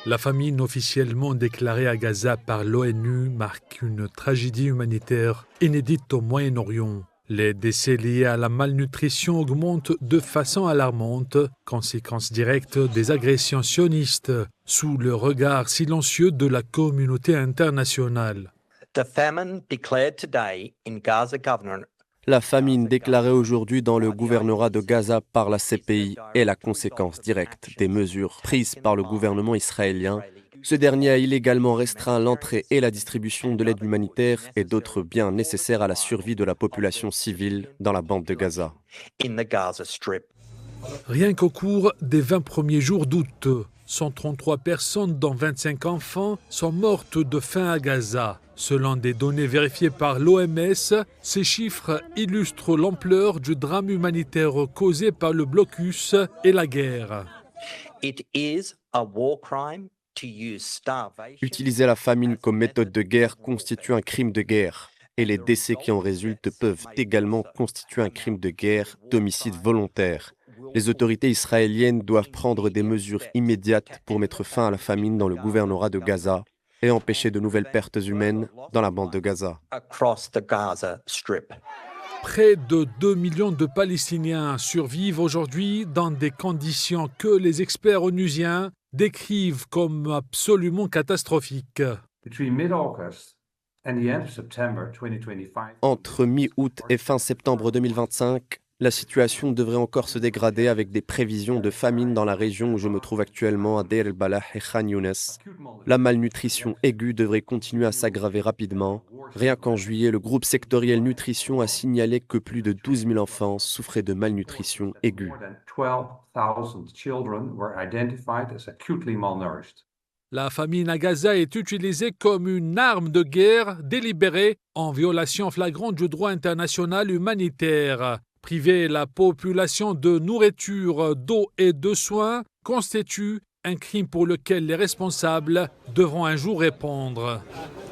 La famine officiellement déclarée à Gaza par l'ONU marque une tragédie humanitaire inédite au Moyen-Orient. Les décès liés à la malnutrition augmentent de façon alarmante, conséquence directe des agressions sionistes, sous le regard silencieux de la communauté internationale. La famine déclarée aujourd'hui dans le gouvernorat de Gaza par la CPI est la conséquence directe des mesures prises par le gouvernement israélien. Ce dernier a illégalement restreint l'entrée et la distribution de l'aide humanitaire et d'autres biens nécessaires à la survie de la population civile dans la bande de Gaza. Rien qu'au cours des 20 premiers jours d'août, 133 personnes, dont 25 enfants, sont mortes de faim à Gaza. Selon des données vérifiées par l'OMS, ces chiffres illustrent l'ampleur du drame humanitaire causé par le blocus et la guerre. Utiliser la famine comme méthode de guerre constitue un crime de guerre. Et les décès qui en résultent peuvent également constituer un crime de guerre d'homicide volontaire. Les autorités israéliennes doivent prendre des mesures immédiates pour mettre fin à la famine dans le gouvernorat de Gaza et empêcher de nouvelles pertes humaines dans la bande de Gaza. Près de 2 millions de Palestiniens survivent aujourd'hui dans des conditions que les experts onusiens décrivent comme absolument catastrophiques. Entre mi-août et fin septembre 2025, la situation devrait encore se dégrader avec des prévisions de famine dans la région où je me trouve actuellement à Deir el-Balah et Khan Younes. La malnutrition aiguë devrait continuer à s'aggraver rapidement. Rien qu'en juillet, le groupe sectoriel nutrition a signalé que plus de 12 000 enfants souffraient de malnutrition aiguë. La famine à Gaza est utilisée comme une arme de guerre délibérée en violation flagrante du droit international humanitaire. Priver la population de nourriture, d'eau et de soins constitue un crime pour lequel les responsables devront un jour répondre.